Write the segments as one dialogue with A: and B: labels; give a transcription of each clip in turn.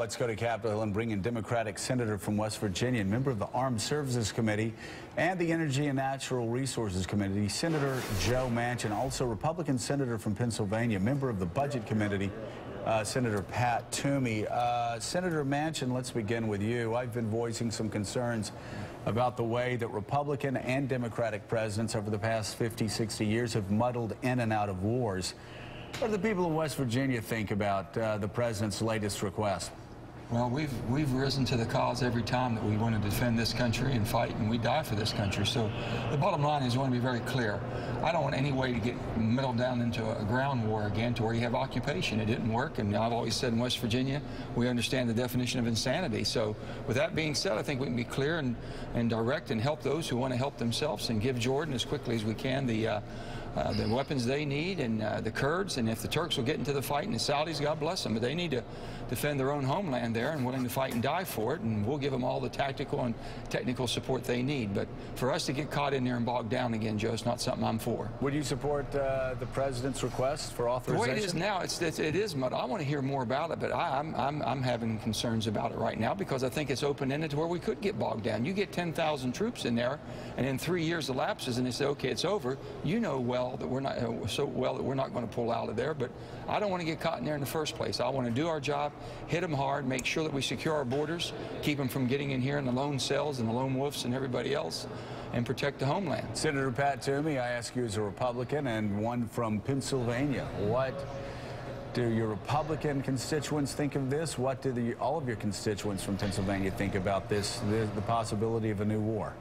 A: let's go to Capitol Hill and bring in Democratic Senator from West Virginia, member of the Armed Services Committee and the Energy and Natural Resources Committee, Senator Joe Manchin, also Republican Senator from Pennsylvania, member of the Budget Committee, Senator Pat Toomey. Senator Manchin, let's begin with you. I've been voicing some concerns about the way that Republican and Democratic presidents over the past 50, 60 years have muddled in and out of wars. What do the people of West Virginia think about the president's latest request?
B: Well, we've risen to the cause every time that we want to defend this country and fight, and we die for this country. So the bottom line is, I want to be very clear. I don't want any way to get muddled down into a ground war again to where you have occupation. It didn't work, and I've always said in West Virginia, we understand the definition of insanity. So with that being said, I think we can be clear and direct and help those who want to help themselves and give Jordan as quickly as we can the weapons they need, and the Kurds, and if the Turks will get into the fight, and the Saudis, God bless them, but they need to defend their own homeland there and willing to fight and die for it, and we'll give them all the tactical and technical support they need. But for us to get caught in there and bogged down again, Joe, it's not something I'm for.
A: Would you support the president's request for authorization?
B: The way it is now, it is mud. I want to hear more about it, but I'm having concerns about it right now because I think it's open-ended to where we could get bogged down. You get 10,000 troops in there, and in 3 years elapses, and they say, okay, it's over. You know well that we're not going to pull out of there, but I don't want to get caught in there in the first place. I want to do our job, hit them hard, make sure that we secure our borders, keep them from getting in here in the lone cells and the lone wolves and everybody else, and protect the homeland.
A: Senator Pat Toomey, I ask you as a Republican and one from Pennsylvania, what do your Republican constituents think of this? What do all of your constituents from Pennsylvania think about this, the possibility of a new war?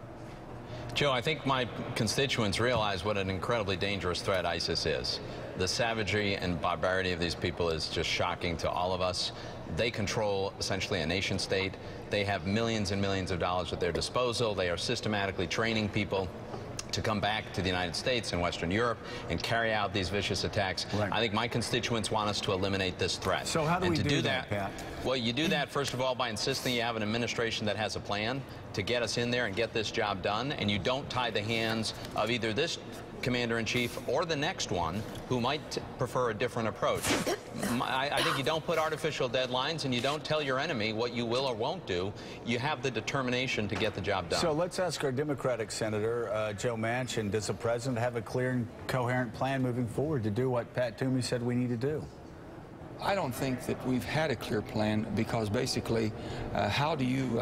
C: Joe, I think my constituents realize what an incredibly dangerous threat ISIS is. The savagery and barbarity of these people is just shocking to all of us. They control essentially a nation state. They have millions and millions of dollars at their disposal. They are systematically training people to come back to the United States and Western Europe and carry out these vicious attacks. Right. I think my constituents want us to eliminate this threat.
A: So how do we do that, Pat?
C: Well, you do that, first of all, by insisting you have an administration that has a plan to get us in there and get this job done, and you don't tie the hands of either this commander-in-chief or the next one who might prefer a different approach. I think you don't put artificial deadlines, and you don't tell your enemy what you will or won't do. You have the determination to get the job done.
A: So let's ask our Democratic Senator, Joe Manchin, does the president have a clear and coherent plan moving forward to do what Pat Toomey said we need to do?
B: I don't think that we've had a clear plan because basically, how do you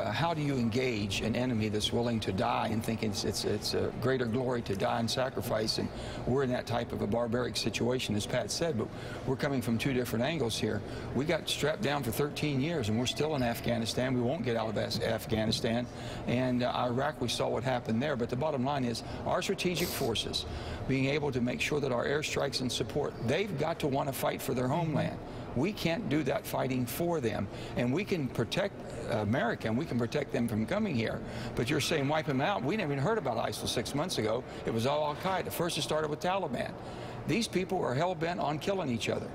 B: engage an enemy that's willing to die and think it's a greater glory to die and sacrifice? And we're in that type of a barbaric situation, as Pat said, but we're coming from two different angles here. We got strapped down for 13 years, and we're still in Afghanistan. We won't get out of Afghanistan. And Iraq, we saw what happened there. But the bottom line is, our strategic forces, being able to make sure that our airstrikes and support, they've got to want to fight for their homeland. We can't do that fighting for them, and we can protect America, and we can protect them from coming here. But you're saying wipe them out. We never even heard about ISIL 6 months ago. It was all Al-Qaeda. First it started with Taliban. These people are hell-bent on killing each other.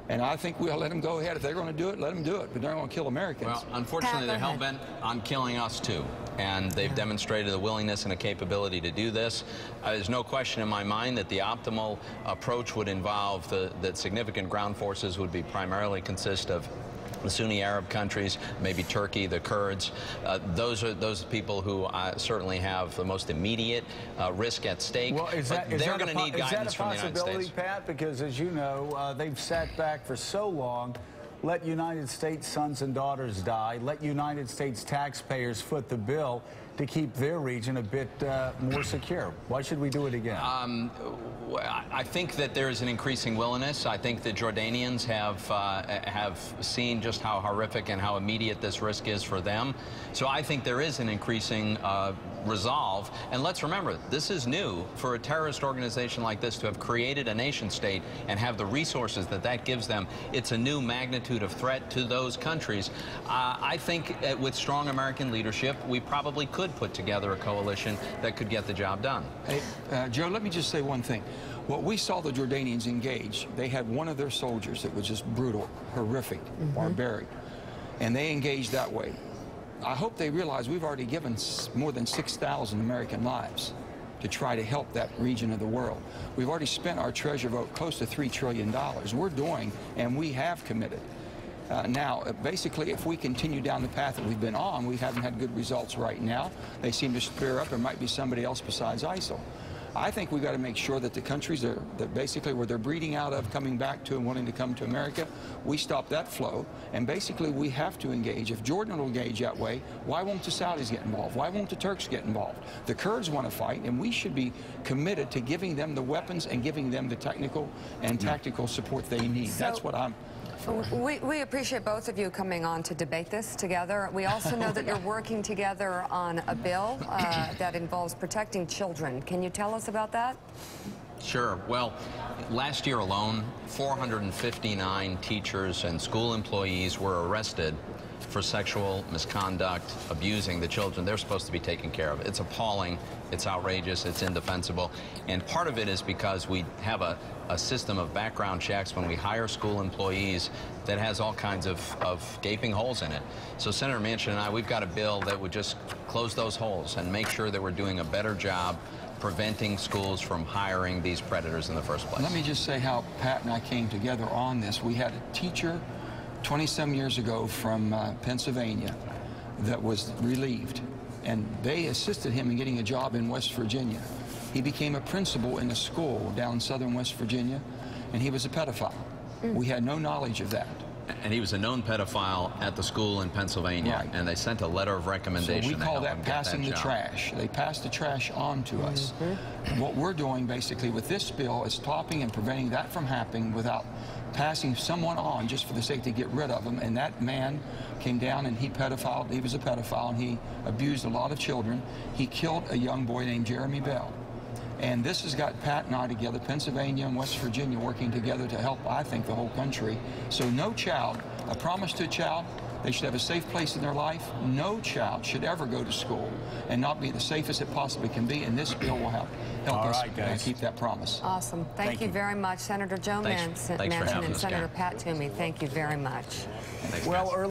B: And I think we'll let them go ahead. If they're going to do it, let them do it. But they're going to kill Americans.
C: Well, unfortunately, they're hell-bent on killing us, too. And they've demonstrated a willingness and a capability to do this. There's no question in my mind that the optimal approach would involve that significant ground forces would be primarily consist of the Sunni Arab countries, maybe Turkey, the Kurds. Those are people who certainly have the most immediate risk at stake.
A: Well,
C: they're going to need guidance from the United States.
A: Is that a possibility, Pat? Because as you know, they've sat back for so long. Let United States sons and daughters die. Let United States taxpayers foot the bill to keep their region a bit more secure. Why should we do it again?
C: I think that there is an increasing willingness. I think the Jordanians have seen just how horrific and how immediate this risk is for them. So I think there is an increasing resolve. And let's remember, this is new for a terrorist organization like this to have created a nation state and have the resources that gives them. It's a new magnitude of threat to those countries. I think with strong American leadership, we probably could put together a coalition that could get the job done.
B: Hey, Joe, let me just say one thing. What we saw the Jordanians engage, they had one of their soldiers that was just brutal, horrific, barbaric, and they engaged that way. I hope they realize we've already given more than 6,000 American lives to try to help that region of the world. We've already spent our treasure vote close to $3 trillion. We're doing, and we have committed. Now, basically, if we continue down the path that we've been on, we haven't had good results right now. They seem to spear up. There might be somebody else besides ISIL. I think we've got to make sure that the countries that basically where they're breeding out of, coming back to and wanting to come to America, we stop that flow. And basically, we have to engage. If Jordan will engage that way, why won't the Saudis get involved? Why won't the Turks get involved? The Kurds want to fight, and we should be committed to giving them the weapons and giving them the technical and tactical support they need. That's what I'm...
D: We appreciate both of you coming on to debate this together. We also know that you're working together on a bill that involves protecting children. Can you tell us about that?
C: Sure. Well, last year alone, 459 teachers and school employees were arrested for sexual misconduct, abusing the children they're supposed to be taking care of. It's appalling, it's outrageous, it's indefensible. And part of it is because we have a system of background checks when we hire school employees that has all kinds of gaping holes in it. So Senator Manchin and I, we've got a bill that would just close those holes and make sure that we're doing a better job preventing schools from hiring these predators in the first place.
B: Let me just say how Pat and I came together on this. We had a teacher 20-some years ago from Pennsylvania that was relieved, and they assisted him in getting a job in West Virginia. He became a principal in a school down in southern West Virginia, and he was a pedophile. We had no knowledge of that.
C: And he was a known pedophile at the school in Pennsylvania,
B: right.
C: And they sent a letter of recommendation.
B: So we call that passing the trash. They passed the trash on to us. What we're doing basically with this bill is stopping and preventing that from happening without passing someone on just for the sake to get rid of them. And that man came down and he was a pedophile, and he abused a lot of children. He killed a young boy named Jeremy Bell. And this has got Pat and I together, Pennsylvania and West Virginia, working together to help, I think, the whole country. So no child, a promise to a child, they should have a safe place in their life. No child should ever go to school and not be the safest it possibly can be. And this bill will help us keep that promise.
D: Awesome. Thank you very much, Senator Joe Manchin and Senator Pat Toomey. Thank you very much.
C: Well,